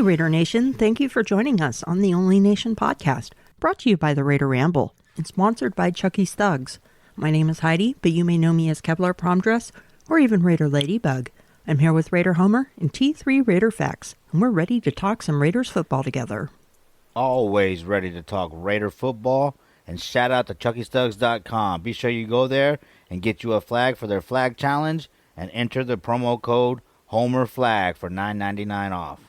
Hey Raider Nation, thank you for joining us on the Only Nation podcast, brought to you by the Raider Ramble and sponsored by Chucky Stuggs. My name is Heidi, but you may know me as Kevlar Prom Dress or even Raider Ladybug. I'm here with Raider Homer and T3 Raider Facts, and we're ready to talk some Raiders football together. Always ready to talk Raider football, and shout out to ChuckyStuggs.com. Be sure you go there and get you a flag for their flag challenge and enter the promo code HomerFlag for $9.99 off.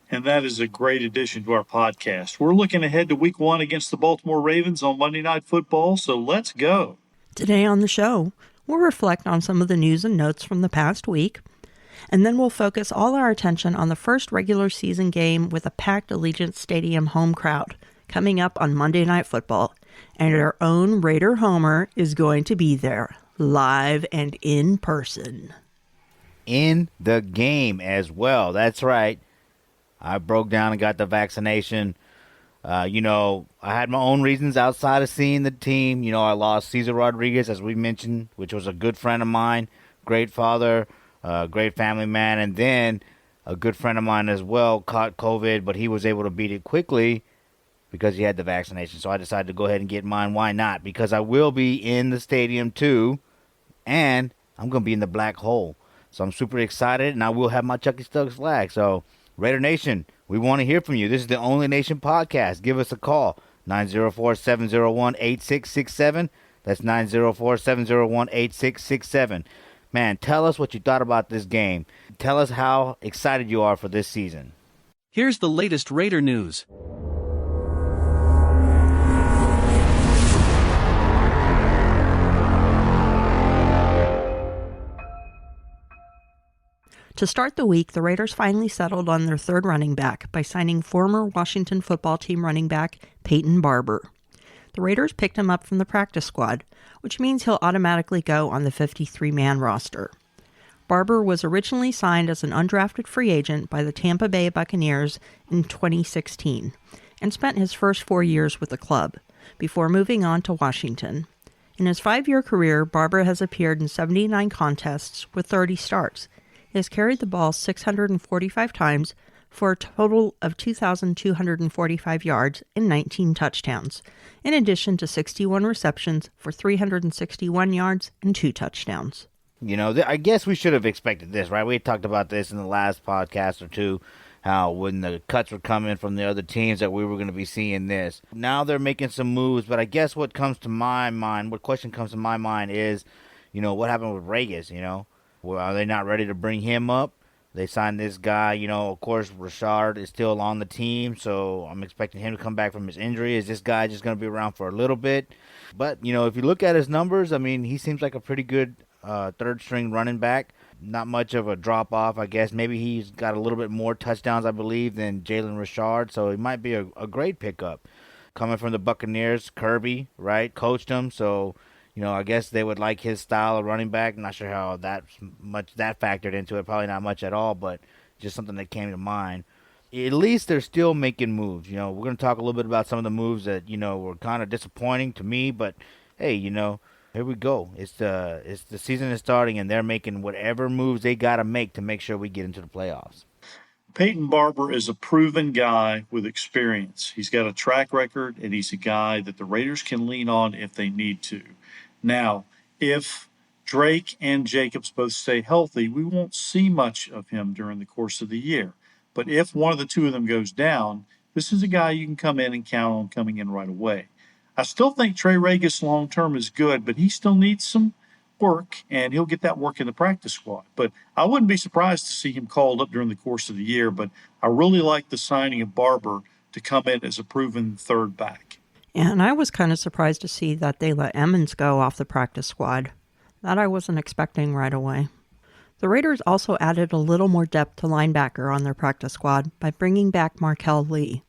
And that is a great addition to our podcast. We're looking ahead to Week 1 against the Baltimore Ravens on Monday Night Football, so let's go. Today on the show, we'll reflect on some of the news and notes from the past week, and then we'll focus all our attention on the first regular season game with a packed Allegiant Stadium home crowd coming up on Monday Night Football. And our own Raider Homer is going to be there, live and in person. In the game as well. That's right. I broke down and got the vaccination. I had my own reasons outside of seeing the team. I lost Cesar Rodriguez, as we mentioned, which was a good friend of mine, great father, great family man. And then a good friend of mine as well caught COVID, but he was able to beat it quickly because he had the vaccination. So I decided to go ahead and get mine. Why not? Because I will be in the stadium too, and I'm going to be in the black hole. So I'm super excited, and I will have my Chucky Stuggs flag. So Raider Nation, we want to hear from you. This is the Only Nation podcast. Give us a call, 904-701-8667. That's 904-701-8667. Man, tell us what you thought about this game. Tell us how excited you are for this season. Here's the latest Raider news. To start the week, the Raiders finally settled on their third running back by signing former Washington football team running back Peyton Barber. The Raiders picked him up from the practice squad, which means he'll automatically go on the 53-man roster. Barber was originally signed as an undrafted free agent by the Tampa Bay Buccaneers in 2016 and spent his first 4 years with the club before moving on to Washington. In his 5-year career, Barber has appeared in 79 contests with 30 starts. He has carried the ball 645 times for a total of 2,245 yards and 19 touchdowns, in addition to 61 receptions for 361 yards and 2 touchdowns. I guess we should have expected this, right? We talked about this in the last podcast or two, how when the cuts were coming from the other teams that we were going to be seeing this. Now they're making some moves, but I guess what question comes to my mind is, what happened with Regis, Well, are they not ready to bring him up? They signed this guy, of course, Richard is still on the team, so I'm expecting him to come back from his injury. Is this guy just going to be around for a little bit? But, if you look at his numbers, he seems like a pretty good third-string running back. Not much of a drop-off, I guess. Maybe he's got a little bit more touchdowns, I believe, than Jalen Richard, so he might be a great pickup. Coming from the Buccaneers, Kirby, right, coached him, so I guess they would like his style of running back. Not sure how that factored into it. Probably not much at all, but just something that came to mind. At least they're still making moves. We're going to talk a little bit about some of the moves that, were kind of disappointing to me. But, hey, here we go. It's the season is starting, and they're making whatever moves they got to make sure we get into the playoffs. Peyton Barber is a proven guy with experience. He's got a track record, and he's a guy that the Raiders can lean on if they need to. Now, if Drake and Jacobs both stay healthy, we won't see much of him during the course of the year. But if one of the two of them goes down, this is a guy you can come in and count on coming in right away. I still think Trey Regis long-term is good, but he still needs some work, and he'll get that work in the practice squad. But I wouldn't be surprised to see him called up during the course of the year, but I really like the signing of Barber to come in as a proven third back. And I was kind of surprised to see that they let Emmons go off the practice squad. That I wasn't expecting right away. The Raiders also added a little more depth to linebacker on their practice squad by bringing back Markel Lee.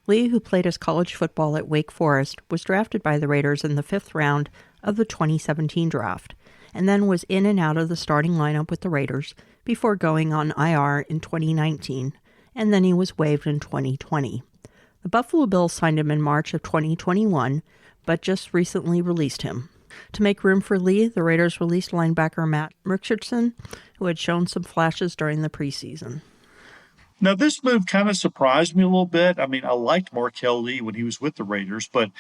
Lee, who played his college football at Wake Forest, was drafted by the Raiders in the 5th round of the 2017 draft, and then was in and out of the starting lineup with the Raiders before going on IR in 2019, and then he was waived in 2020. The Buffalo Bills signed him in March of 2021, but just recently released him. To make room for Lee, the Raiders released linebacker Matt Richardson, who had shown some flashes during the preseason. Now, this move kind of surprised me a little bit. I mean, I liked Markel Lee when he was with the Raiders, but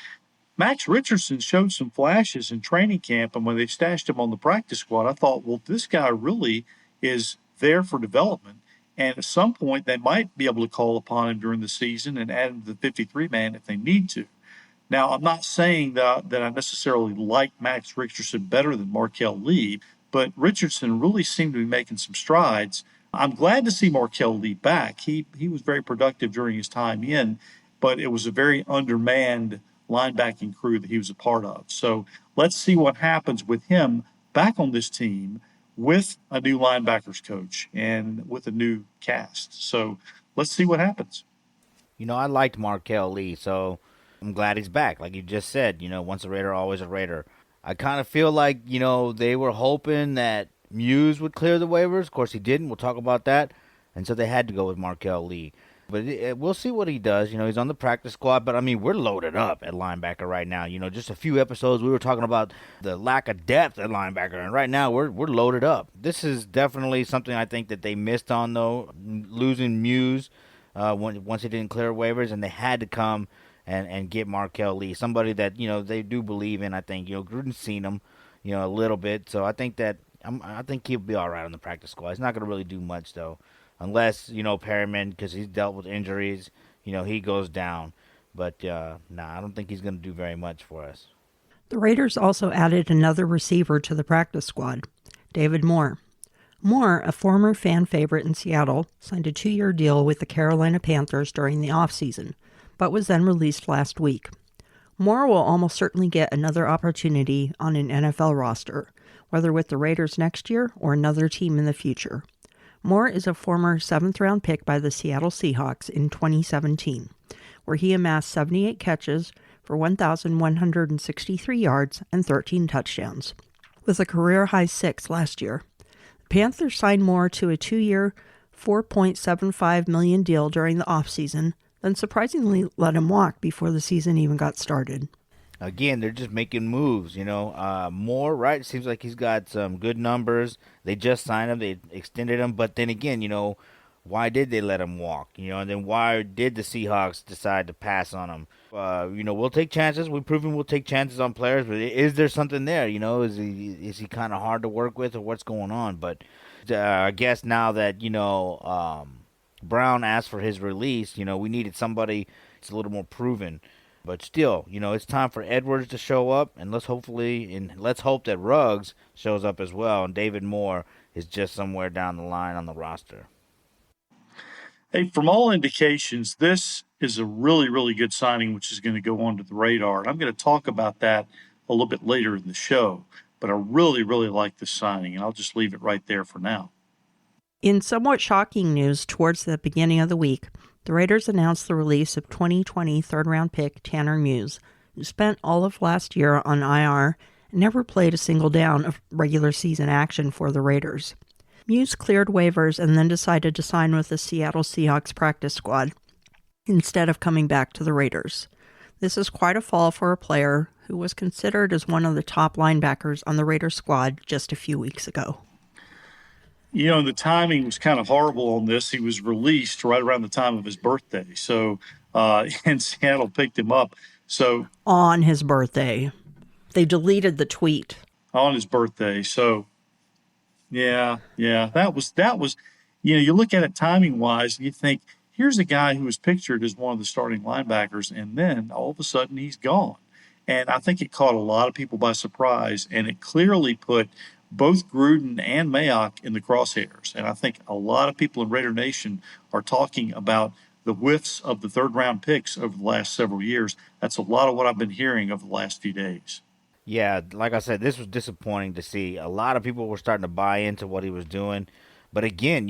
Max Richardson showed some flashes in training camp, and when they stashed him on the practice squad, I thought, well, this guy really is there for development. And at some point, they might be able to call upon him during the season and add him to the 53 man if they need to. Now, I'm not saying that I necessarily like Max Richardson better than Markel Lee, but Richardson really seemed to be making some strides. I'm glad to see Markel Lee back. He was very productive during his time in, but it was a very undermanned linebacking crew that he was a part of. So let's see what happens with him back on this team with a new linebackers coach and with a new cast. So let's see what happens. I liked Markel Lee, so I'm glad he's back. Like you just said, once a Raider, always a Raider. I kind of feel like, they were hoping that Muse would clear the waivers. Of course, he didn't. We'll talk about that. And so they had to go with Markel Lee. But we'll see what he does. He's on the practice squad. But, I mean, we're loaded up at linebacker right now. Just a few episodes, we were talking about the lack of depth at linebacker. And right now, we're loaded up. This is definitely something I think that they missed on, though, losing Muse once he didn't clear waivers. And they had to come and get Markel Lee, somebody that, they do believe in, I think. Gruden's seen him, a little bit. So I think that I think he'll be all right on the practice squad. He's not going to really do much, though, unless, Perriman, because he's dealt with injuries, he goes down. But, I don't think he's going to do very much for us. The Raiders also added another receiver to the practice squad, David Moore. Moore, a former fan favorite in Seattle, signed a 2-year deal with the Carolina Panthers during the offseason, but was then released last week. Moore will almost certainly get another opportunity on an NFL roster, whether with the Raiders next year or another team in the future. Moore is a former 7th-round pick by the Seattle Seahawks in 2017, where he amassed 78 catches for 1,163 yards and 13 touchdowns, with a career-high 6 last year. The Panthers signed Moore to a 2-year, $4.75 million deal during the offseason, then surprisingly let him walk before the season even got started. Again, they're just making moves, Moore, right? Seems like he's got some good numbers. They just signed him. They extended him. But then again, why did they let him walk? And then why did the Seahawks decide to pass on him? We'll take chances. We've proven we'll take chances on players. But is there something there? Is he kind of hard to work with, or what's going on? But I guess now that, Brown asked for his release, we needed somebody that's a little more proven. But still, it's time for Edwards to show up, and let's hope that Ruggs shows up as well, and David Moore is just somewhere down the line on the roster. Hey, from all indications, this is a really, really good signing, which is going to go onto the radar. And I'm going to talk about that a little bit later in the show. But I really, really like this signing, and I'll just leave it right there for now. In somewhat shocking news towards the beginning of the week, the Raiders announced the release of 2020 third-round pick Tanner Muse, who spent all of last year on IR and never played a single down of regular season action for the Raiders. Muse cleared waivers and then decided to sign with the Seattle Seahawks practice squad instead of coming back to the Raiders. This is quite a fall for a player who was considered as one of the top linebackers on the Raiders squad just a few weeks ago. The timing was kind of horrible on this. He was released right around the time of his birthday. So, and Seattle picked him up. So on his birthday. They deleted the tweet. On his birthday. So, yeah. That was, you look at it timing wise and you think, here's a guy who was pictured as one of the starting linebackers, and then all of a sudden he's gone. And I think it caught a lot of people by surprise, and it clearly put both Gruden and Mayock in the crosshairs. And I think a lot of people in Raider Nation are talking about the whiffs of the third-round picks over the last several years. That's a lot of what I've been hearing over the last few days. Yeah, like I said, this was disappointing to see. A lot of people were starting to buy into what he was doing. But again,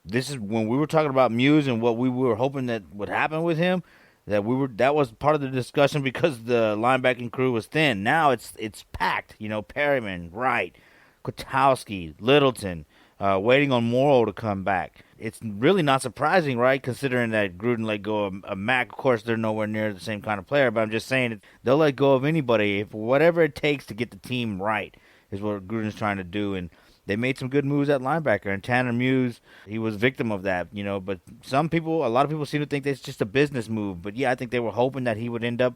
this is when we were talking about Muse and what we were hoping that would happen with him, that was part of the discussion because the linebacking crew was thin. Now it's packed, Perriman, Wright, Kwiatkowski, Littleton, waiting on Morrow to come back. It's really not surprising, right, considering that Gruden let go of Mack. Of course, they're nowhere near the same kind of player, but I'm just saying they'll let go of anybody if whatever it takes to get the team right is what Gruden's trying to do. And they made some good moves at linebacker, and Tanner Muse, he was victim of that, but a lot of people seem to think that's just a business move. But yeah, I think they were hoping that he would end up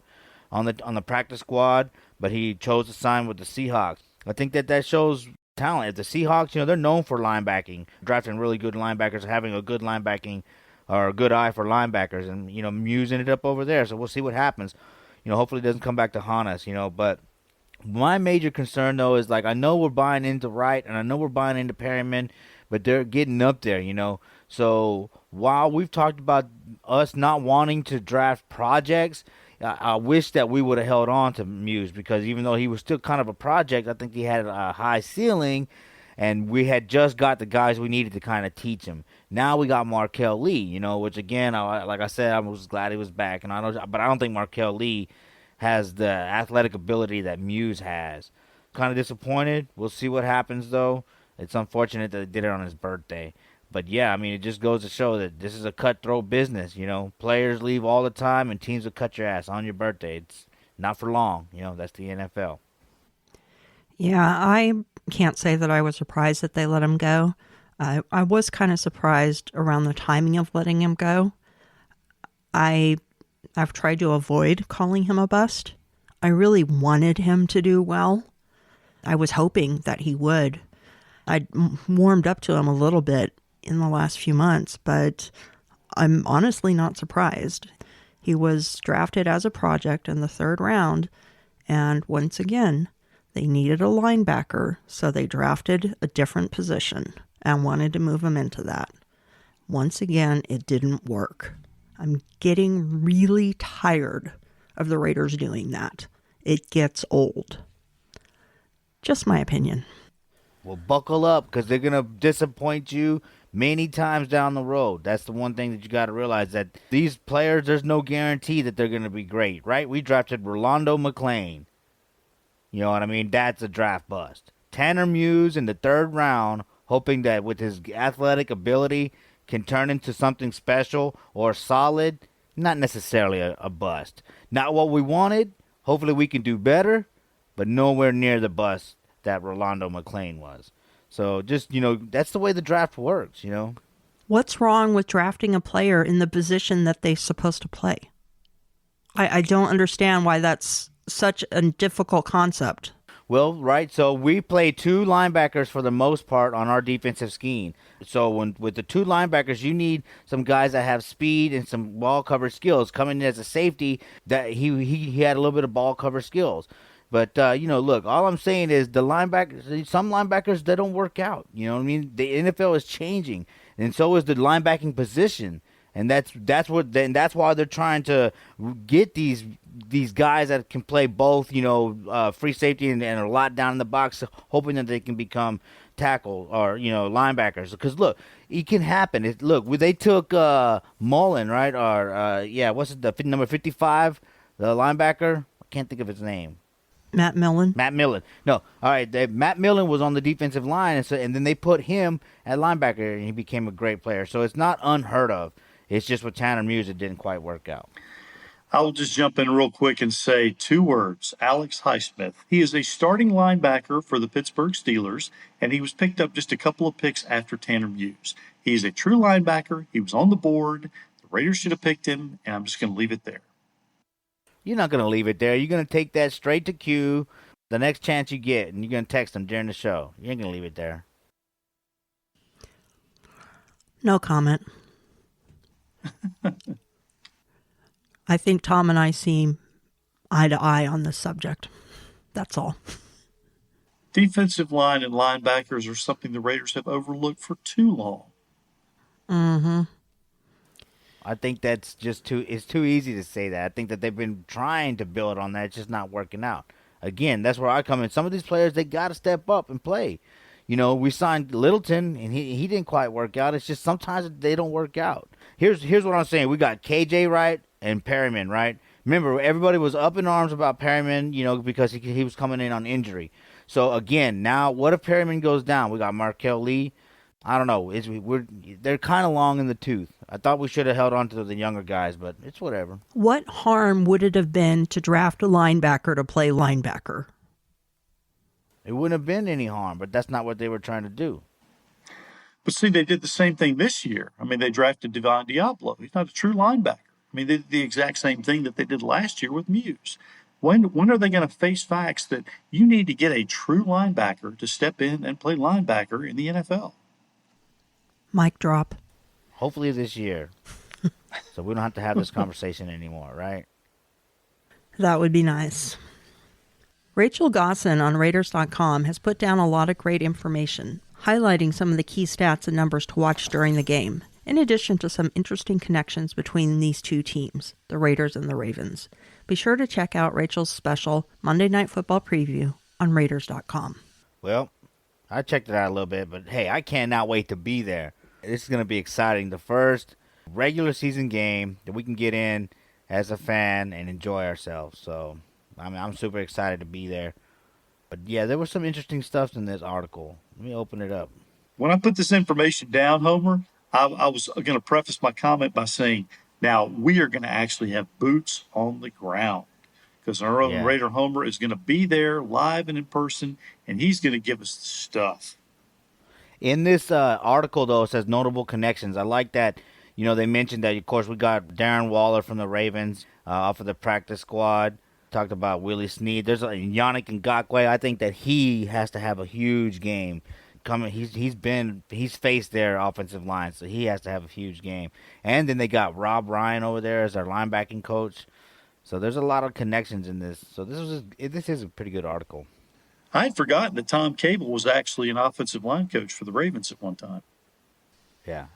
on the practice squad, but he chose to sign with the Seahawks. I think that shows talent. If the Seahawks, they're known for linebacking, drafting really good linebackers, having a good linebacking or a good eye for linebackers, and Muse ended up over there. So we'll see what happens. Hopefully it doesn't come back to haunt us. But my major concern though is, like, I know we're buying into Wright and I know we're buying into Perryman, but they're getting up there. So while we've talked about us not wanting to draft projects, I wish that we would have held on to Muse, because even though he was still kind of a project, I think he had a high ceiling, and we had just got the guys we needed to kind of teach him. Now we got Markel Lee, which again, like I said, I was glad he was back, but I don't think Markel Lee has the athletic ability that Muse has. Kind of disappointed. We'll see what happens though. It's unfortunate that they did it on his birthday. But yeah, it just goes to show that this is a cutthroat business. Players leave all the time, and teams will cut your ass on your birthday. It's not for long. That's the NFL. Yeah, I can't say that I was surprised that they let him go. I was kind of surprised around the timing of letting him go. I've tried to avoid calling him a bust. I really wanted him to do well. I was hoping that he would. I'd warmed up to him a little bit in the last few months, but I'm honestly not surprised. He was drafted as a project in the 3rd round, and once again, they needed a linebacker, so they drafted a different position and wanted to move him into that. Once again, it didn't work. I'm getting really tired of the Raiders doing that. It gets old. Just my opinion. Well, buckle up, because they're going to disappoint you many times down the road. That's the one thing that you got to realize, that these players, there's no guarantee that they're going to be great, right? We drafted Rolando McClain. You know what I mean? That's a draft bust. Tanner Muse in the 3rd round, hoping that with his athletic ability can turn into something special or solid. Not necessarily a bust. Not what we wanted. Hopefully we can do better, but nowhere near the bust that Rolando McClain was. So just, that's the way the draft works, What's wrong with drafting a player in the position that they're supposed to play? I don't understand why that's such a difficult concept. Well, right, so we play 2 linebackers for the most part on our defensive scheme. So with the 2 linebackers, you need some guys that have speed and some ball cover skills. Coming in as a safety, that he had a little bit of ball cover skills. But, look, all I'm saying is some linebackers, they don't work out. You know what I mean? The NFL is changing, and so is the linebacking position. And that's why they're trying to get these guys that can play both, free safety and a lot down in the box, hoping that they can become tackle or, linebackers. Because, look, it can happen. They took Mullen, right? Or, what's it, the number 55, the linebacker? I can't think of his name. Matt Millen. No, all right. Matt Millen was on the defensive line, and then they put him at linebacker, and he became a great player. So it's not unheard of. It's just with Tanner Muse, it didn't quite work out. I will just jump in real quick and say 2 words: Alex Highsmith. He is a starting linebacker for the Pittsburgh Steelers, and he was picked up just a couple of picks after Tanner Muse. He's a true linebacker. He was on the board. The Raiders should have picked him, and I'm just going to leave it there. You're not going to leave it there. You're going to take that straight to Q the next chance you get, and you're going to text him during the show. You ain't going to leave it there. No comment. I think Tom and I see eye to eye on this subject. That's all. Defensive line and linebackers are something the Raiders have overlooked for too long. Mm-hmm. I think that's just it's too easy to say that. I think that they've been trying to build on that. It's just not working out. Again, that's where I come in. Some of these players, they got to step up and play. We signed Littleton, and he didn't quite work out. It's just sometimes they don't work out. Here's what I'm saying. We got KJ Wright and Perryman, right? Remember, everybody was up in arms about Perryman, because he was coming in on injury. So, again, now what if Perryman goes down? We got Markel Lee. I don't know. They're kind of long in the tooth. I thought we should have held on to the younger guys, but it's whatever. What harm would it have been to draft a linebacker to play linebacker? It wouldn't have been any harm, but that's not what they were trying to do. But see, they did the same thing this year. I mean, they drafted Divine Diablo. He's not a true linebacker. I mean, they did the exact same thing that they did last year with Muse. When are they going to face facts that you need to get a true linebacker to step in and play linebacker in the NFL? Mic drop. Hopefully this year. So we don't have to have this conversation anymore, right? That would be nice. Rachel Gosson on Raiders.com has put down a lot of great information, highlighting some of the key stats and numbers to watch during the game, in addition to some interesting connections between these two teams, the Raiders and the Ravens. Be sure to check out Rachel's special Monday Night Football preview on Raiders.com. Well, I checked it out a little bit, but hey, I cannot wait to be there. This is going to be exciting. The first regular season game that we can get in as a fan and enjoy ourselves. So, I'm super excited to be there. But yeah, there was some interesting stuff in this article. Let me open it up. When I put this information down, Homer, I was going to preface my comment by saying, now we are going to actually have boots on the ground because our own Raider Homer is going to be there live and in person, and he's going to give us the stuff. In this article, though, it says notable connections. I like that. You know, they mentioned that, of course, we got Darren Waller from the Ravens off of the practice squad. Talked about Willie Snead. There's Yannick Ngakoue. I think that he has to have a huge game. He's faced their offensive line, so he has to have a huge game. And then they got Rob Ryan over there as our linebacking coach. So there's a lot of connections in this. So this is a pretty good article. I had forgotten that Tom Cable was actually an offensive line coach for the Ravens at one time. Yeah.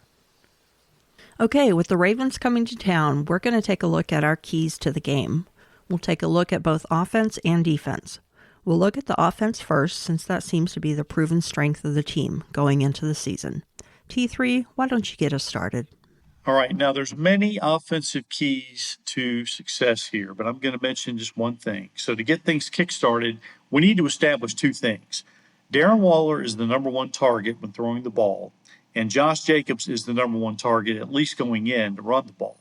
Okay, with the Ravens coming to town, we're going to take a look at our keys to the game. We'll take a look at both offense and defense. We'll look at the offense first, since that seems to be the proven strength of the team going into the season. T3, why don't you get us started? All right, now there's many offensive keys to success here, but I'm going to mention just one thing. So to get things kick-started, we need to establish two things. Darren Waller is the number one target when throwing the ball, and Josh Jacobs is the number one target, at least going in to run the ball.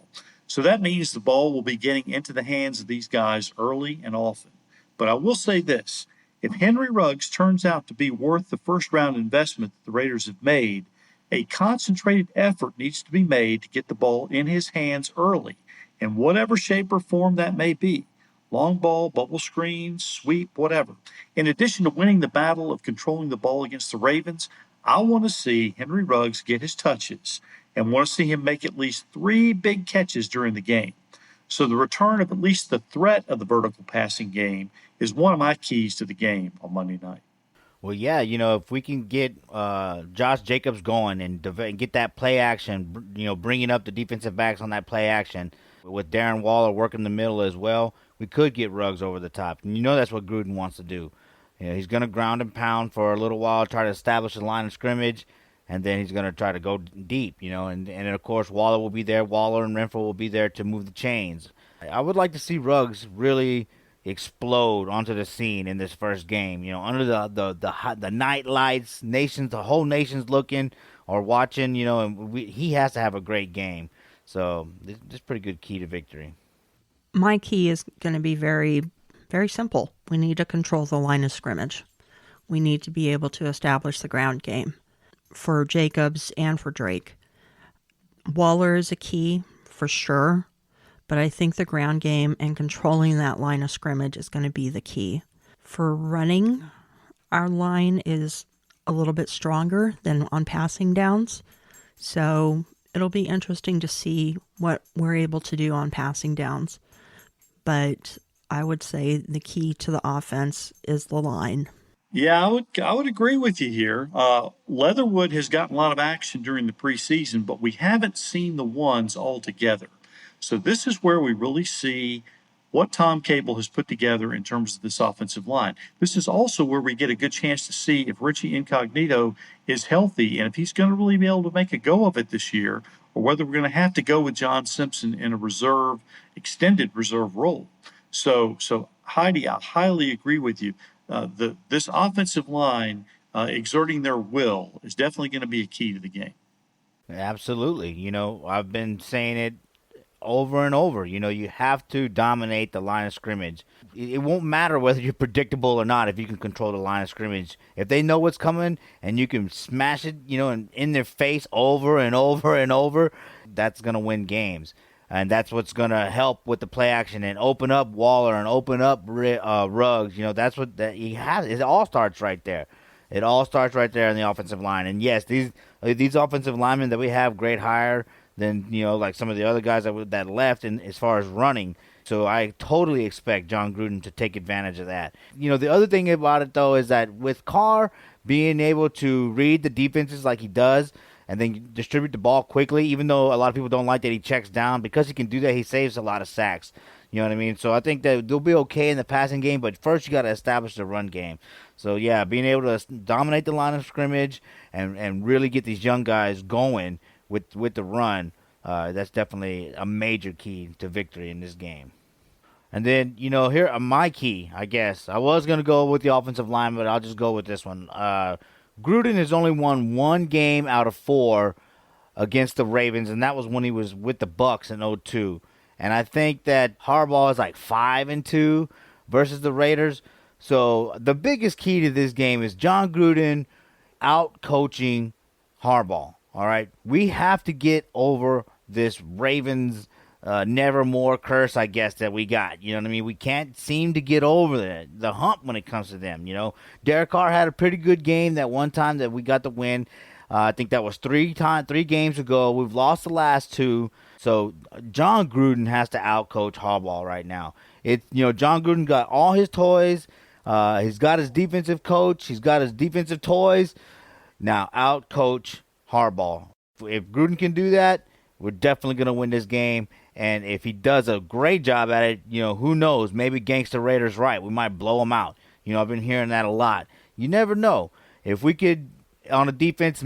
So that means the ball will be getting into the hands of these guys early and often. But I will say this, if Henry Ruggs turns out to be worth the first-round investment that the Raiders have made, a concentrated effort needs to be made to get the ball in his hands early, in whatever shape or form that may be. Long ball, bubble screen, sweep, whatever. In addition to winning the battle of controlling the ball against the Ravens, I want to see Henry Ruggs get his touches and want to see him make at least 3 big catches during the game. So the return of at least the threat of the vertical passing game is one of my keys to the game on Monday night. Well, yeah, you know, if we can get Josh Jacobs going and get that play action, you know, bringing up the defensive backs on that play action with Darren Waller working the middle as well, we could get Ruggs over the top. And you know that's what Gruden wants to do. You know, he's going to ground and pound for a little while, try to establish a line of scrimmage, and then he's going to try to go deep, you know. And of course, Waller will be there. Waller and Renfro will be there to move the chains. I would like to see Ruggs really explode onto the scene in this first game. You know, under the night lights, the whole nation's looking or watching. You know, and he has to have a great game. So this is a pretty good key to victory. My key is going to be very, very simple. We need to control the line of scrimmage. We need to be able to establish the ground game for Jacobs and for Drake. Waller is a key for sure, but I think the ground game and controlling that line of scrimmage is going to be the key. For running, our line is a little bit stronger than on passing downs, so it'll be interesting to see what we're able to do on passing downs. But I would say the key to the offense is the line. Yeah, I would agree with you here. Leatherwood has gotten a lot of action during the preseason, but we haven't seen the ones all together. So this is where we really see what Tom Cable has put together in terms of this offensive line. This is also where we get a good chance to see if Richie Incognito is healthy and if he's going to really be able to make a go of it this year, or whether we're going to have to go with John Simpson in a extended reserve role. So Heidi, I highly agree with you. This offensive line exerting their will is definitely going to be a key to the game. Absolutely. You know, I've been saying it over and over. You have to dominate the line of scrimmage. It won't matter whether you're predictable or not if you can control the line of scrimmage. If they know what's coming and you can smash it, in their face over and over and over, that's going to win games. And that's what's going to help with the play action and open up Waller and open up Ruggs. That's what you have. It all starts right there. It all starts right there in the offensive line. And yes, these offensive linemen that we have, great hire than like some of the other guys that left. And as far as running, so I totally expect John Gruden to take advantage of that. The other thing about it though is that with Carr being able to read the defenses like he does, and then distribute the ball quickly, even though a lot of people don't like that he checks down. Because he can do that, he saves a lot of sacks. You know what I mean? So I think that they'll be okay in the passing game, but first you got to establish the run game. So, yeah, being able to dominate the line of scrimmage and really get these young guys going with the run, that's definitely a major key to victory in this game. And then, here are my key, I guess. I was going to go with the offensive line, but I'll just go with this one. Gruden has only won one game out of 4 against the Ravens, and that was when he was with the Bucs in 2002. And I think that Harbaugh is like 5-2 versus the Raiders. So the biggest key to this game is John Gruden out-coaching Harbaugh. All right, we have to get over this Ravens nevermore curse, I guess, that we got. You know what I mean? We can't seem to get over the hump when it comes to them. Derek Carr had a pretty good game that one time that we got the win. I think that was 3 games ago. We've lost the last 2. So John Gruden has to outcoach Harbaugh right now. John Gruden got all his toys. He's got his defensive coach. He's got his defensive toys. Now outcoach Harbaugh. If Gruden can do that, we're definitely going to win this game. And if he does a great job at it, who knows? Maybe Gangsta Raiders right. We might blow them out. I've been hearing that a lot. You never know. If we could, on a defense,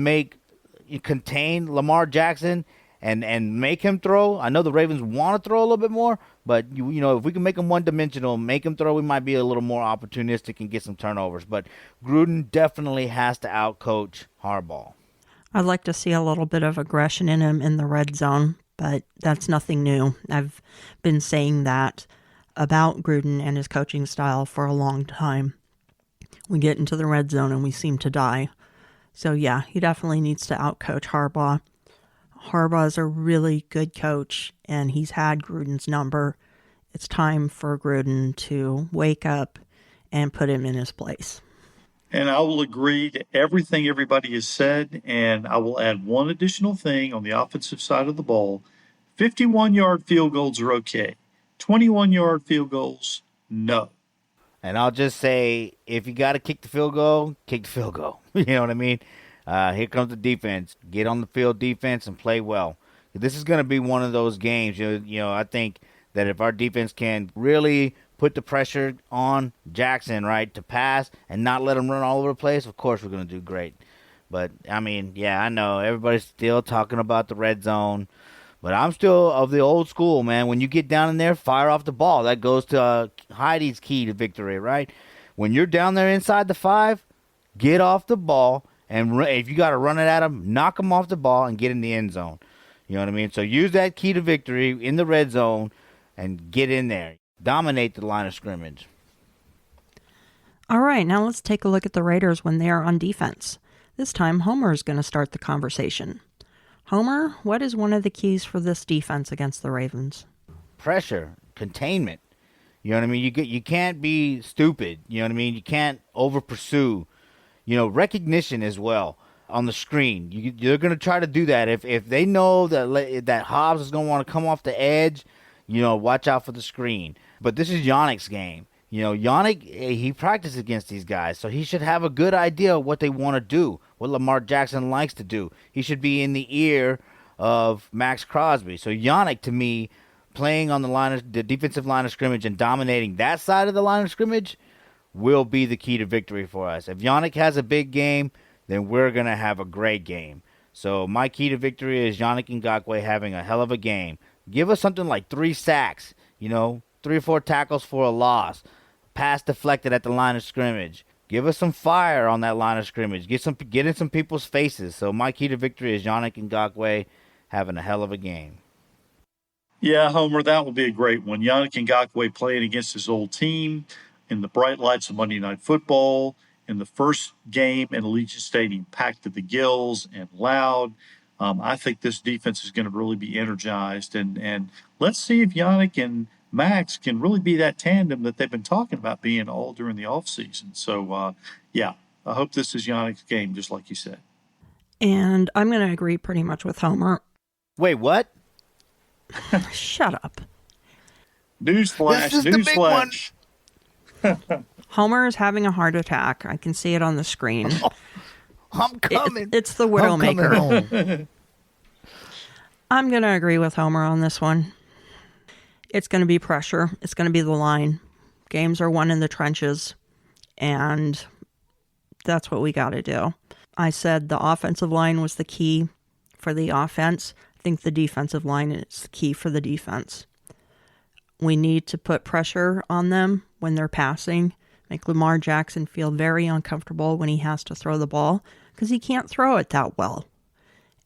contain Lamar Jackson and make him throw. I know the Ravens want to throw a little bit more, but if we can make him one-dimensional, make him throw, we might be a little more opportunistic and get some turnovers. But Gruden definitely has to outcoach Harbaugh. I'd like to see a little bit of aggression in him in the red zone, but that's nothing new. I've been saying that about Gruden and his coaching style for a long time. We get into the red zone and we seem to die. So yeah, he definitely needs to outcoach Harbaugh. Harbaugh's a really good coach, and he's had Gruden's number. It's time for Gruden to wake up and put him in his place. And I will agree to everything everybody has said, and I will add one additional thing on the offensive side of the ball. 51-yard field goals are okay. 21-yard field goals, no. And I'll just say, if you got to kick the field goal, kick the field goal. You know what I mean? Here comes the defense. Get on the field defense and play well. This is going to be one of those games. I think that if our defense can really put the pressure on Jackson, right, to pass and not let him run all over the place, of course we're going to do great. But, I mean, yeah, I know everybody's still talking about the red zone. But I'm still of the old school, man. When you get down in there, fire off the ball. That goes to Heidi's key to victory, right? When you're down there inside the 5, get off the ball. And if you got to run it at him, knock him off the ball and get in the end zone. You know what I mean? So use that key to victory in the red zone and get in there. Dominate the line of scrimmage. All right, now let's take a look at the Raiders when they are on defense. This time, Homer is going to start the conversation. Homer, what is one of the keys for this defense against the Ravens? Pressure, containment. You know what I mean? You can't be stupid. You know what I mean? You can't over pursue. Recognition as well on the screen. You're going to try to do that. If they know that Hobbs is going to want to come off the edge, watch out for the screen. But this is Yannick's game. Yannick, he practiced against these guys, so he should have a good idea of what they want to do, what Lamar Jackson likes to do. He should be in the ear of Max Crosby. So Yannick, to me, playing on the defensive line of scrimmage and dominating that side of the line of scrimmage will be the key to victory for us. If Yannick has a big game, then we're going to have a great game. So my key to victory is Yannick Ngakoue having a hell of a game. Give us something like 3 sacks, 3 or 4 tackles for a loss, pass deflected at the line of scrimmage. Give us some fire on that line of scrimmage. Get in some people's faces. So my key to victory is Yannick Ngakoue having a hell of a game. Yeah, Homer, that will be a great one. Yannick Ngakoue playing against his old team in the bright lights of Monday Night Football in the first game in Allegiant Stadium, packed to the gills and loud. I think this defense is going to really be energized, and let's see if Yannick and Max can really be that tandem that they've been talking about being all during the offseason. So, yeah, I hope this is Yannick's game, just like you said. And I'm going to agree pretty much with Homer. Wait, what? Shut up. Newsflash, This is the big one. newsflash. Homer is having a heart attack. I can see it on the screen. I'm coming. It's the I'm coming Widowmaker. home. I'm going to agree with Homer on this one. It's going to be pressure. It's going to be the line. Games are won in the trenches, and that's what we got to do. I said the offensive line was the key for the offense. I think the defensive line is the key for the defense. We need to put pressure on them when they're passing, make Lamar Jackson feel very uncomfortable when he has to throw the ball because he can't throw it that well.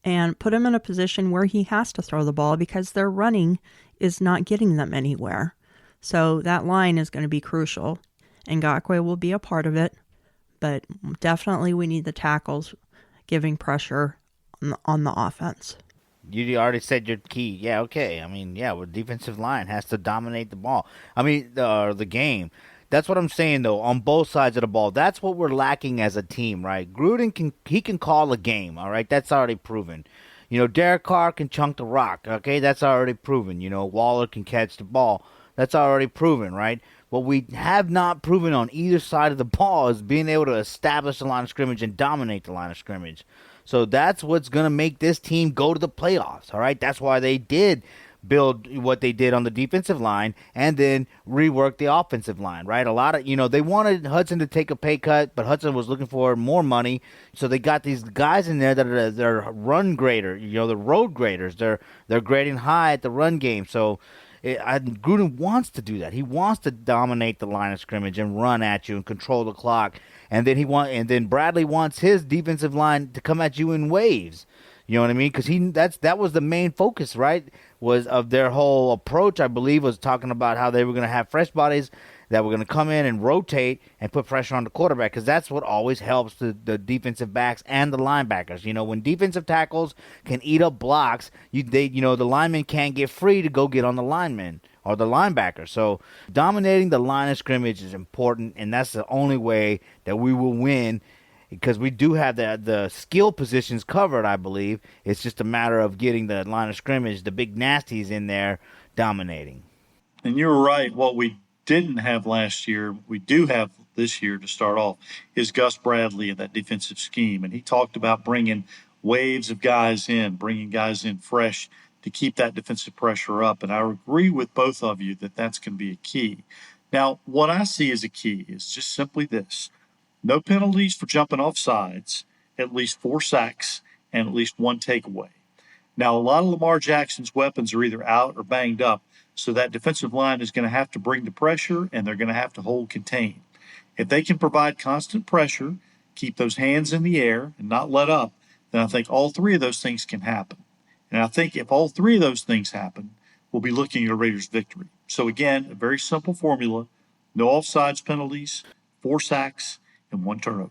And put him in a position where he has to throw the ball because their running is not getting them anywhere. So that line is going to be crucial. And Ngakoue will be a part of it, but definitely we need the tackles giving pressure on the offense. You already said your key. Yeah, okay. I mean, yeah, the defensive line has to dominate the ball. I mean, the game. That's what I'm saying, though, on both sides of the ball. That's what we're lacking as a team, right? Gruden can call a game, all right? That's already proven. You know, Derek Carr can chunk the rock, okay? That's already proven. You know, Waller can catch the ball. That's already proven, right? What we have not proven on either side of the ball is being able to establish the line of scrimmage and dominate the line of scrimmage. So that's what's going to make this team go to the playoffs, all right? That's why they did build what they did on the defensive line and then rework the offensive line, right? A lot of, they wanted Hudson to take a pay cut, but Hudson was looking for more money. So they got these guys in there that are they're run grader, the road graders. They're grading high at the run game. So Gruden wants to do that. He wants to dominate the line of scrimmage and run at you and control the clock. And then Bradley wants his defensive line to come at you in waves. You know what I mean? Because that was the main focus, right? Was of their whole approach. I believe was talking about how they were going to have fresh bodies that were going to come in and rotate and put pressure on the quarterback. Because that's what always helps the defensive backs and the linebackers. When defensive tackles can eat up blocks, the linemen can't get free to go get on the linemen or the linebacker. So dominating the line of scrimmage is important, and that's the only way that we will win, because we do have the skill positions covered, I believe. It's just a matter of getting the line of scrimmage, the big nasties in there, dominating. And you're right. What we didn't have last year, we do have this year to start off, is Gus Bradley and that defensive scheme. And he talked about bringing waves of guys in, bringing guys in fresh to keep that defensive pressure up. And I agree with both of you that that's going to be a key. Now, what I see as a key is just simply this. No penalties for jumping off sides, at least 4 sacks, and at least 1 takeaway. Now, a lot of Lamar Jackson's weapons are either out or banged up, so that defensive line is going to have to bring the pressure, and they're going to have to hold contain. If they can provide constant pressure, keep those hands in the air, and not let up, then I think all 3 of those things can happen. And I think if all 3 of those things happen, we'll be looking at a Raiders victory. So again, a very simple formula: no offsides penalties, 4 sacks, and 1 turnover.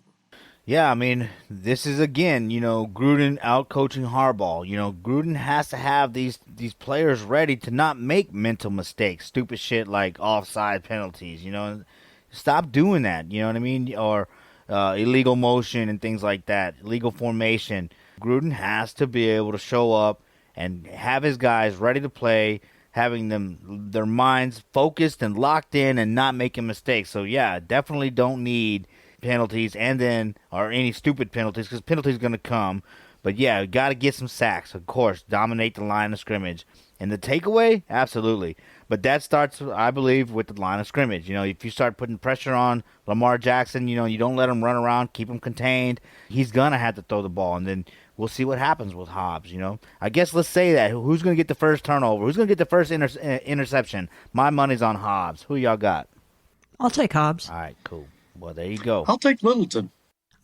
Yeah, I mean, this is, again, Gruden out-coaching Harbaugh. Gruden has to have these players ready to not make mental mistakes, stupid shit like offside penalties, Stop doing that, you know what I mean? Or illegal motion and things like that, illegal formation. Gruden has to be able to show up and have his guys ready to play, having their minds focused and locked in and not making mistakes. So, yeah, definitely don't need penalties or any stupid penalties, because penalties are going to come. But, yeah, got to get some sacks, of course, dominate the line of scrimmage. And the takeaway, absolutely. But that starts, I believe, with the line of scrimmage. If you start putting pressure on Lamar Jackson, you don't let him run around, keep him contained, he's going to have to throw the ball. And then we'll see what happens with Hobbs, I guess let's say that. Who's going to get the first turnover? Who's going to get the first interception? My money's on Hobbs. Who y'all got? I'll take Hobbs. All right, cool. Well, there you go. I'll take Littleton.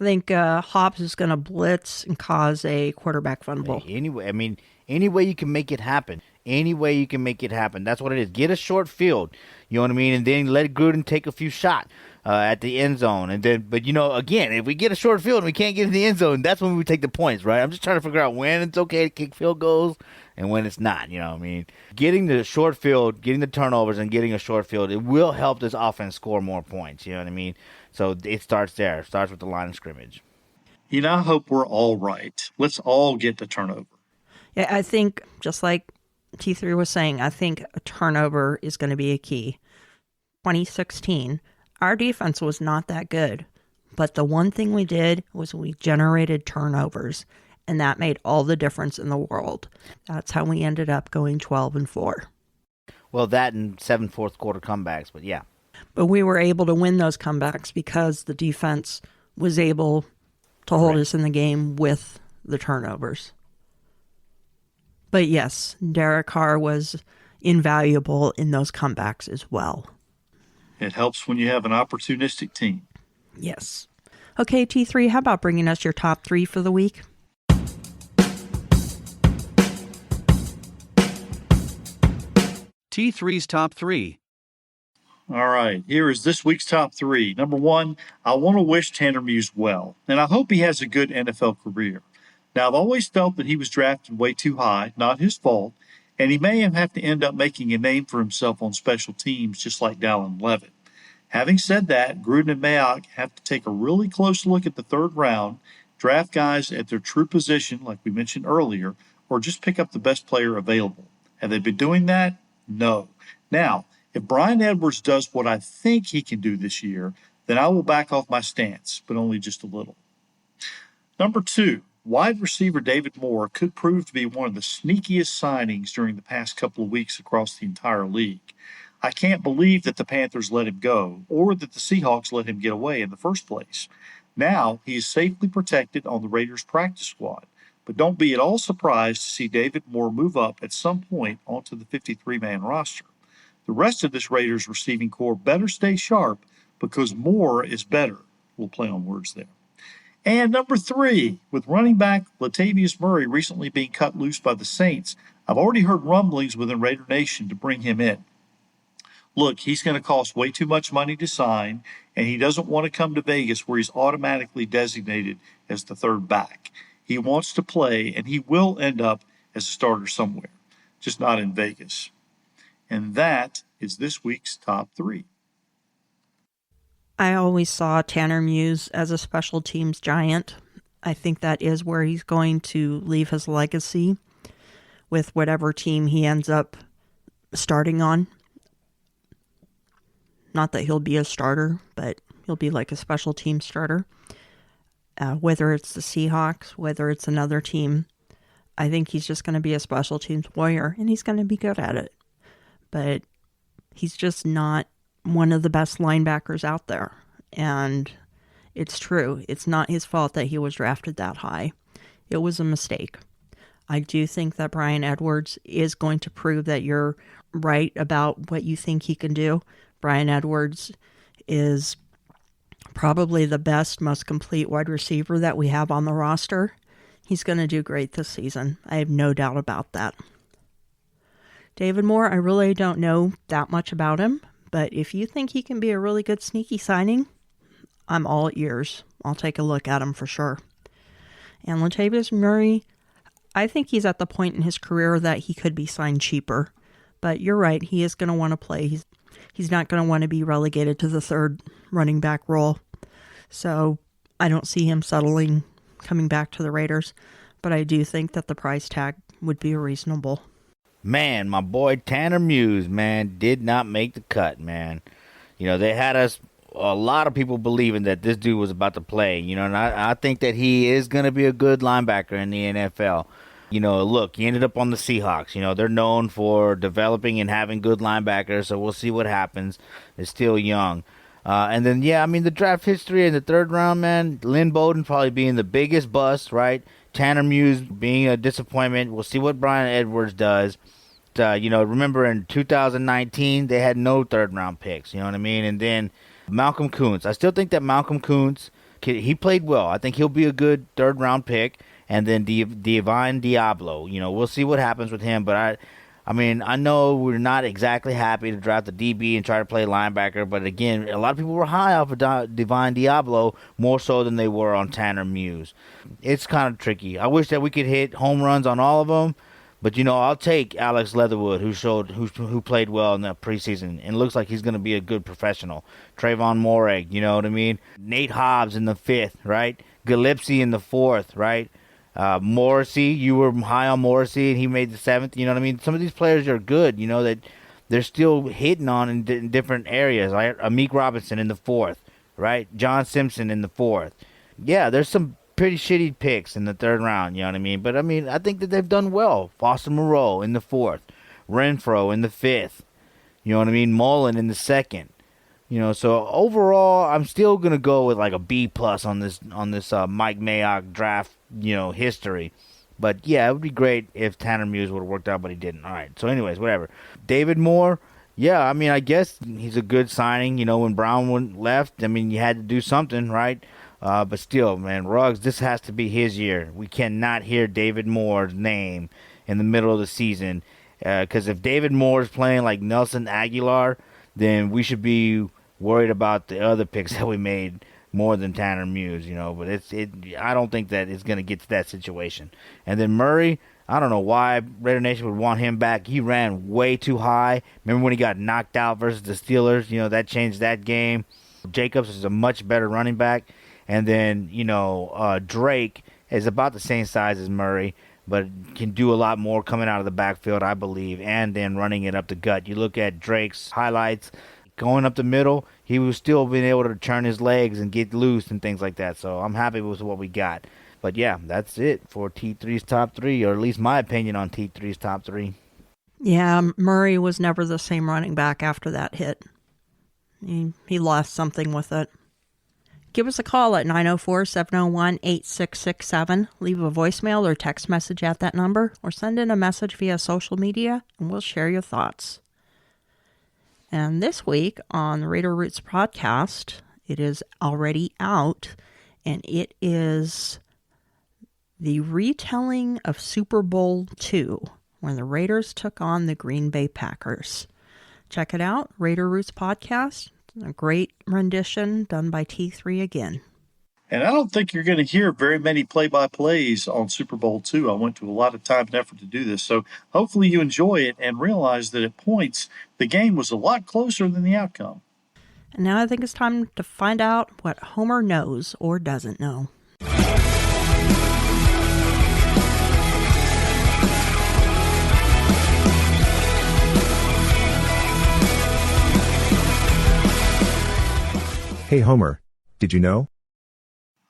I think Hobbs is going to blitz and cause a quarterback fumble. Anyway, any way you can make it happen. Any way you can make it happen. That's what it is. Get a short field. You know what I mean? And then let Gruden take a few shots at the end zone. And then, but, again, if we get a short field and we can't get in the end zone, that's when we take the points, right? I'm just trying to figure out when it's okay to kick field goals and when it's not, you know what I mean? Getting the short field, getting the turnovers and getting a short field, it will help this offense score more points, you know what I mean? So it starts there. It starts with the line of scrimmage. I hope we're all right. Let's all get the turnover. Yeah, I think, just like T3 was saying, I think a turnover is going to be a key. 2016, our defense was not that good, but the one thing we did was we generated turnovers, and that made all the difference in the world. That's how we ended up going 12-4. Well, that and 7 fourth quarter comebacks, but yeah. But we were able to win those comebacks because the defense was able to hold us in the game with the turnovers. But yes, Derek Carr was invaluable in those comebacks as well. It helps when you have an opportunistic team. Yes. Okay, T3, how about bringing us your top 3 for the week? T3's top 3. All right, here is this week's top 3. Number 1, I want to wish Tanner Muse well, and I hope he has a good NFL career. Now, I've always felt that he was drafted way too high, not his fault, and he may have to end up making a name for himself on special teams just like Dallin Levitt. Having said that, Gruden and Mayock have to take a really close look at the third round, draft guys at their true position, like we mentioned earlier, or just pick up the best player available. Have they been doing that? No. Now, if Brian Edwards does what I think he can do this year, then I will back off my stance, but only just a little. Number 2, wide receiver David Moore could prove to be one of the sneakiest signings during the past couple of weeks across the entire league. I can't believe that the Panthers let him go, or that the Seahawks let him get away in the first place. Now he is safely protected on the Raiders practice squad, but don't be at all surprised to see David Moore move up at some point onto the 53-man roster. The rest of this Raiders receiving core better stay sharp because Moore is better. We'll play on words there. And number 3, with running back Latavius Murray recently being cut loose by the Saints, I've already heard rumblings within Raider Nation to bring him in. Look, he's going to cost way too much money to sign, and he doesn't want to come to Vegas where he's automatically designated as the third back. He wants to play, and he will end up as a starter somewhere, just not in Vegas. And that is this week's top 3. I always saw Tanner Muse as a special teams giant. I think that is where he's going to leave his legacy with whatever team he ends up starting on. Not that he'll be a starter, but he'll be like a special team starter. Whether it's the Seahawks, whether it's another team, I think he's just going to be a special teams warrior, and he's going to be good at it. But he's just not one of the best linebackers out there. And it's true. It's not his fault that he was drafted that high. It was a mistake. I do think that Brian Edwards is going to prove that you're right about what you think he can do. Brian Edwards is probably the best, most complete wide receiver that we have on the roster. He's going to do great this season. I have no doubt about that. David Moore, I really don't know that much about him, but if you think he can be a really good sneaky signing, I'm all ears. I'll take a look at him for sure. And Latavius Murray, I think he's at the point in his career that he could be signed cheaper. But you're right, he is going to want to play. He's not going to want to be relegated to the third running back role. So I don't see him settling, coming back to the Raiders. But I do think that the price tag would be reasonable. Man, my boy Tanner Muse, man, did not make the cut, man. They had a lot of people believing that this dude was about to play, and I think that he is going to be a good linebacker in the NFL. Look, he ended up on the Seahawks. They're known for developing and having good linebackers, so we'll see what happens. It's still young. And then, the draft history in the third round, man, Lynn Bowden probably being the biggest bust, right? Tanner Muse being a disappointment. We'll see what Brian Edwards does. Remember in 2019, they had no third-round picks, you know what I mean? And then Malcolm Koonce. I still think that Malcolm Koonce, he played well. I think he'll be a good third-round pick. And then Divine Diablo. We'll see what happens with him. But I mean, I know we're not exactly happy to draft the DB and try to play linebacker, but again, a lot of people were high off of Divine Diablo more so than they were on Tanner Muse. It's kind of tricky. I wish that we could hit home runs on all of them, but I'll take Alex Leatherwood, who played well in the preseason and looks like he's going to be a good professional. Trayvon Morag, you know what I mean? Nate Hobbs in the 5th, right? Gillespie in the 4th, right? Morrissey, you were high on Morrissey, and he made the 7th. You know what I mean? Some of these players are good, that they're still hitting on in different areas, right? Amik Robinson in the 4th, right? John Simpson in the 4th. Yeah, there's some pretty shitty picks in the 3rd round, you know what I mean? But, I think that they've done well. Foster Moreau in the 4th. Renfro in the 5th. You know what I mean? Mullen in the 2nd. So overall, I'm still gonna go with like a B+ on this Mike Mayock draft, history. But yeah, it would be great if Tanner Muse would have worked out, but he didn't. All right. So anyways, whatever. David Moore, yeah, I guess he's a good signing. When Brown left, you had to do something, right? But still, man, Ruggs, this has to be his year. We cannot hear David Moore's name in the middle of the season, because if David Moore is playing like Nelson Aguilar, then we should be worried about the other picks that we made more than Tanner Muse, but I don't think that it's going to get to that situation. And then Murray, I don't know why Raider Nation would want him back. He ran way too high. Remember when he got knocked out versus the Steelers? That changed that game. Jacobs is a much better running back. And then, Drake is about the same size as Murray, but can do a lot more coming out of the backfield, I believe, and then running it up the gut. You look at Drake's highlights, going up the middle, he was still being able to turn his legs and get loose and things like that. So I'm happy with what we got. But yeah, that's it for T3's top 3, or at least my opinion on T3's top 3. Yeah, Murray was never the same running back after that hit. He lost something with it. Give us a call at 904-701-8667. Leave a voicemail or text message at that number, or send in a message via social media, and we'll share your thoughts. And this week on the Raider Roots podcast, it is already out, and it is the retelling of Super Bowl II, when the Raiders took on the Green Bay Packers. Check it out, Raider Roots podcast. A great rendition done by T3 again. And I don't think you're going to hear very many play-by-plays on Super Bowl II. I went to a lot of time and effort to do this. So hopefully you enjoy it and realize that at points, the game was a lot closer than the outcome. And now I think it's time to find out what Homer knows or doesn't know. Hey Homer, did you know?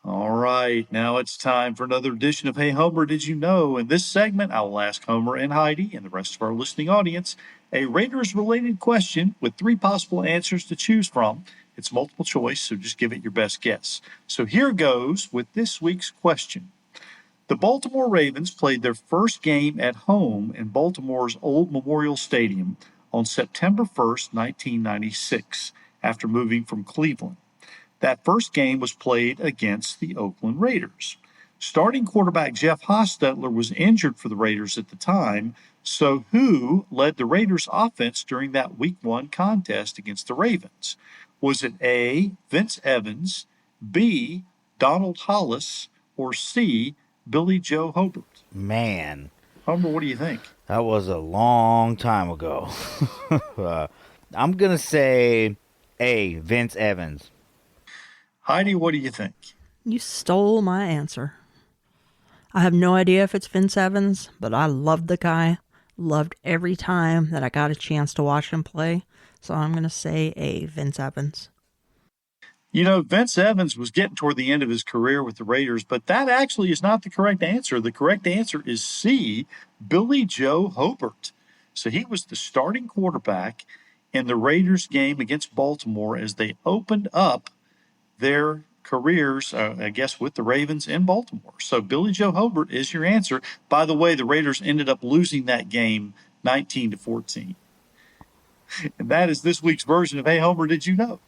All right, now it's time for another edition of Hey Homer, Did You Know? In this segment, I will ask Homer and Heidi and the rest of our listening audience a Raiders-related question with 3 possible answers to choose from. It's multiple choice, so just give it your best guess. So here goes with this week's question. The Baltimore Ravens played their first game at home in Baltimore's Old Memorial Stadium on September 1st, 1996, after moving from Cleveland. That first game was played against the Oakland Raiders. Starting quarterback Jeff Hostetler was injured for the Raiders at the time, so who led the Raiders offense during that Week 1 contest against the Ravens? Was it A, Vince Evans, B, Donald Hollis, or C, Billy Joe Hobert? Man. Homer, what do you think? That was a long time ago. I'm going to say A, Vince Evans. Heidi, what do you think? You stole my answer. I have no idea if it's Vince Evans, but I loved the guy. Loved every time that I got a chance to watch him play. So I'm going to say A, Vince Evans. You know, Vince Evans was getting toward the end of his career with the Raiders, but that actually is not the correct answer. The correct answer is C, Billy Joe Hobert. So he was the starting quarterback in the Raiders game against Baltimore as they opened up their careers, I guess, with the Ravens in Baltimore. So Billy Joe Hobert is your answer. By the way, the Raiders ended up losing that game 19-14. And that is this week's version of Hey Homer, Did You Know?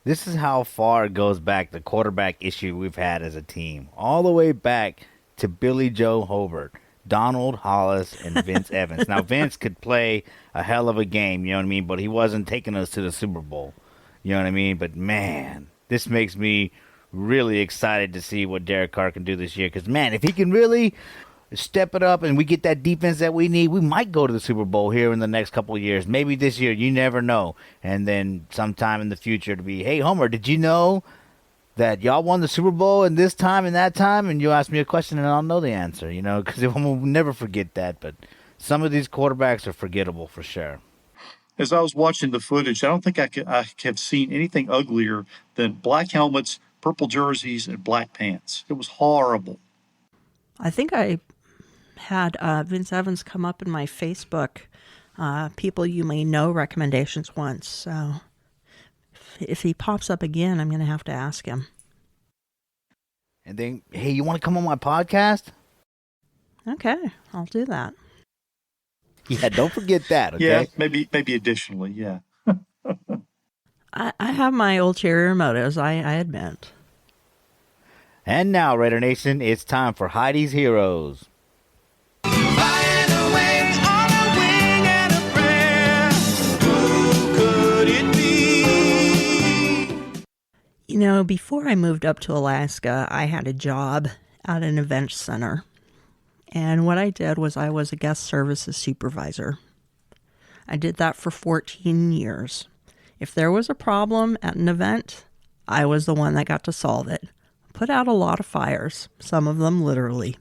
This is how far it goes back, the quarterback issue we've had as a team. All the way back to Billy Joe Hobert. Donald Hollis and Vince Evans. Now, Vince could play a hell of a game, you know what I mean? But he wasn't taking us to the Super Bowl, you know what I mean? But, man, this makes me really excited to see what Derek Carr can do this year. Because, man, if he can really step it up and we get that defense that we need, we might go to the Super Bowl here in the next couple of years. Maybe this year, you never know. And then sometime in the future to be, hey, Homer, did you know that y'all won the Super Bowl in this time and that time? And you ask me a question and I'll know the answer, you know, because we'll never forget that. But some of these quarterbacks are forgettable for sure. As I was watching the footage, I don't think I have seen anything uglier than black helmets, purple jerseys, and black pants. It was horrible. I think I had Vince Evans come up in my Facebook people you may know recommendations once. So if he pops up again, I'm going to have to ask him. And then, hey, you want to come on my podcast? Okay, I'll do that. Yeah, don't forget that, okay? Yeah, maybe additionally, yeah. I have my ulterior motives, I admit. And now, Raider Nation, it's time for Heidi's Heroes. You know, before I moved up to Alaska, I had a job at an event center. And what I did was I was a guest services supervisor. I did that for 14 years. If there was a problem at an event, I was the one that got to solve it. Put out a lot of fires, some of them literally.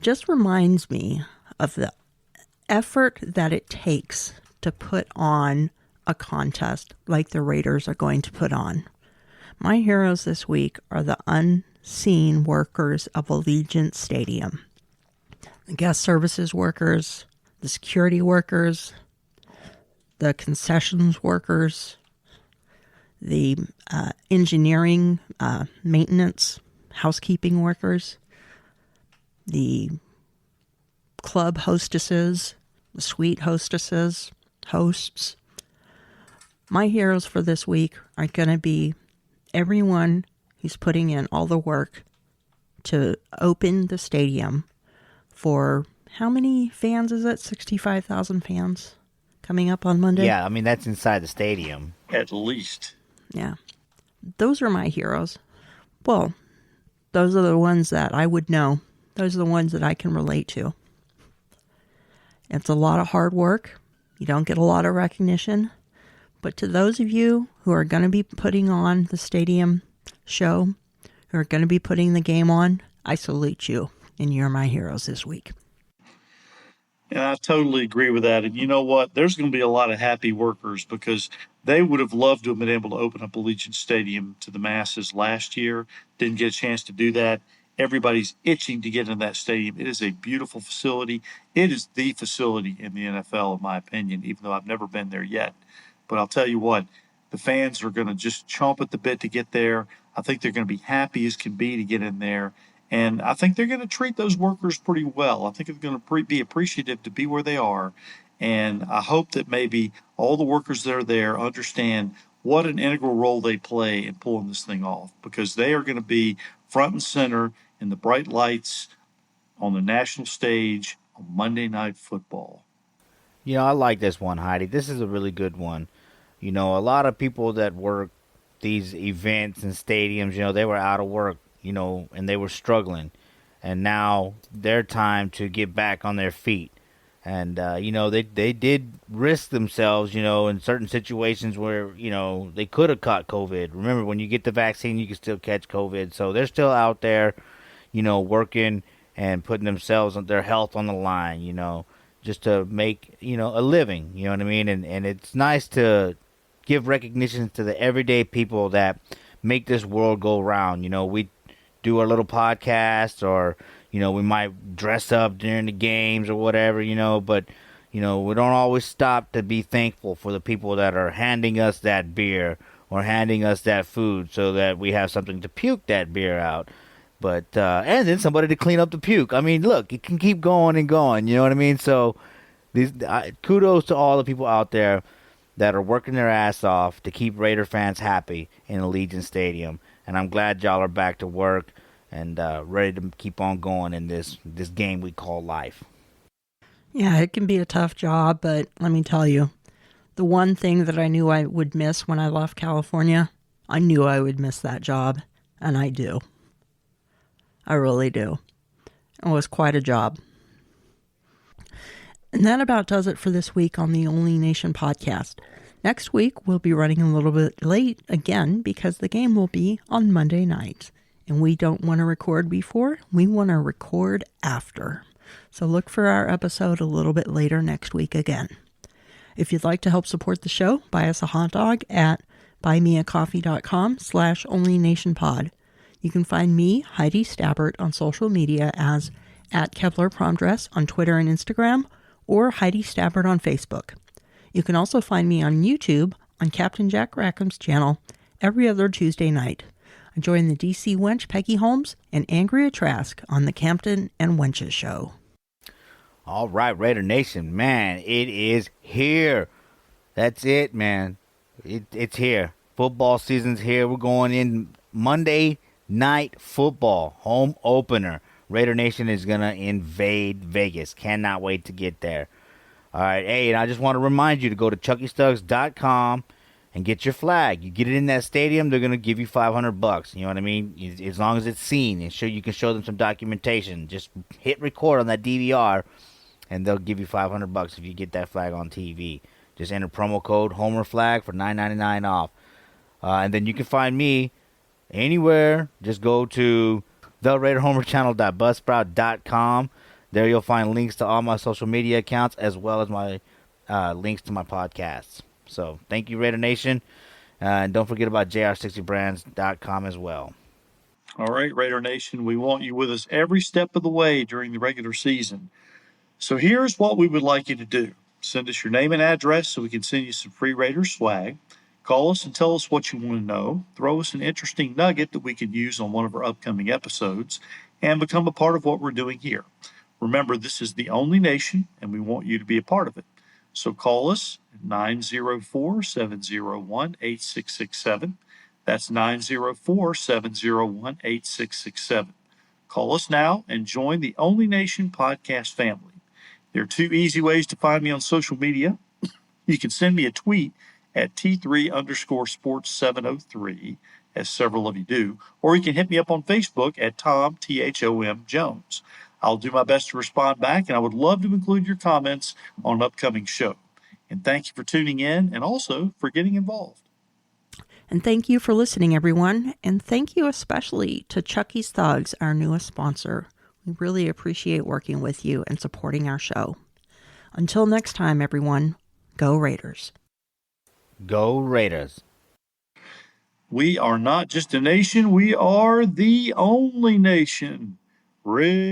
Just reminds me of the effort that it takes to put on a contest like the Raiders are going to put on. My heroes this week are the unseen workers of Allegiant Stadium. The guest services workers, the security workers, the concessions workers, the engineering, maintenance, housekeeping workers, the club hostesses, the suite hostesses, hosts. My heroes for this week are going to be everyone who's putting in all the work to open the stadium for how many fans is it? 65,000 fans coming up on Monday? Yeah, I mean, that's inside the stadium. At least. Yeah. Those are my heroes. Well, those are the ones that I would know. Those are the ones that I can relate to. It's a lot of hard work. You don't get a lot of recognition. But to those of you who are going to be putting on the stadium show, who are going to be putting the game on, I salute you, and you're my heroes this week. And I totally agree with that. And you know what? There's going to be a lot of happy workers because they would have loved to have been able to open up Allegiant Stadium to the masses last year. Didn't get a chance to do that. Everybody's itching to get in that stadium. It is a beautiful facility. It is the facility in the NFL, in my opinion, even though I've never been there yet. But I'll tell you what, the fans are going to just chomp at the bit to get there. I think they're going to be happy as can be to get in there. And I think they're going to treat those workers pretty well. I think they're going to be appreciative to be where they are. And I hope that maybe all the workers that are there understand what an integral role they play in pulling this thing off, because they are going to be front and center in the bright lights on the national stage on Monday Night Football. You know, I like this one, Heidi. This is a really good one. You know, a lot of people that work these events and stadiums, you know, they were out of work, you know, and they were struggling. And now their time to get back on their feet. And, you know, they did risk themselves, you know, in certain situations where, you know, they could have caught COVID. Remember, when you get the vaccine, you can still catch COVID. So they're still out there, you know, working and putting themselves and their health on the line, you know, just to make, you know, a living, you know what I mean? And it's nice to give recognition to the everyday people that make this world go round. You know, we do our little podcast, or, you know, we might dress up during the games or whatever, you know, but, you know, we don't always stop to be thankful for the people that are handing us that beer or handing us that food so that we have something to puke that beer out. But, and then somebody to clean up the puke. I mean, look, it can keep going and going, you know what I mean? So, kudos to all the people out there that are working their ass off to keep Raider fans happy in Allegiant Stadium. And I'm glad y'all are back to work. and ready to keep on going in this game we call life. Yeah, it can be a tough job, but let me tell you, the one thing that I knew I would miss when I left California, I knew I would miss that job, and I do. I really do. It was quite a job. And that about does it for this week on the Only Nation podcast. Next week, we'll be running a little bit late again because the game will be on Monday night. And we don't want to record before, we want to record after. So look for our episode a little bit later next week again. If you'd like to help support the show, buy us a hot dog at buymeacoffee.com/onlynationpod. You can find me, Heidi Stabbert, on social media as @KeplerPromDress on Twitter and Instagram, or Heidi Stabbert on Facebook. You can also find me on YouTube on Captain Jack Rackham's channel every other Tuesday night. I join the DC Wench Peggy Holmes and Andrea Trask on the Campton and Wenches Show. All right, Raider Nation, man, it is here. That's it, man. It's here. Football season's here. We're going in Monday Night Football, home opener. Raider Nation is going to invade Vegas. Cannot wait to get there. All right, hey, and I just want to remind you to go to chuckystugs.com and get your flag. You get it in that stadium, they're going to give you $500. You know what I mean? As long as it's seen and you can show them some documentation. Just hit record on that DVR, and they'll give you $500 if you get that flag on TV. Just enter promo code HomerFlag for $9.99 off. And then you can find me anywhere. Just go to theraiderhomerchannel.buzzsprout.com. There you'll find links to all my social media accounts as well as my links to my podcasts. So thank you, Raider Nation. And don't forget about jr60brands.com as well. All right, Raider Nation, we want you with us every step of the way during the regular season. So here's what we would like you to do. Send us your name and address so we can send you some free Raider swag. Call us and tell us what you want to know. Throw us an interesting nugget that we could use on one of our upcoming episodes and become a part of what we're doing here. Remember, this is the Only Nation, and we want you to be a part of it. So call us at 904-701-8667. That's 904-701-8667. Call us now and join the Only Nation podcast family. There are two easy ways to find me on social media. You can send me a tweet at T3_sports703, as several of you do, or you can hit me up on Facebook at Tom, Thom Jones. I'll do my best to respond back, and I would love to include your comments on an upcoming show. And thank you for tuning in and also for getting involved. And thank you for listening, everyone. And thank you especially to Chucky's Thugs, our newest sponsor. We really appreciate working with you and supporting our show. Until next time, everyone, go Raiders. Go Raiders. We are not just a nation, we are the only nation. Raiders.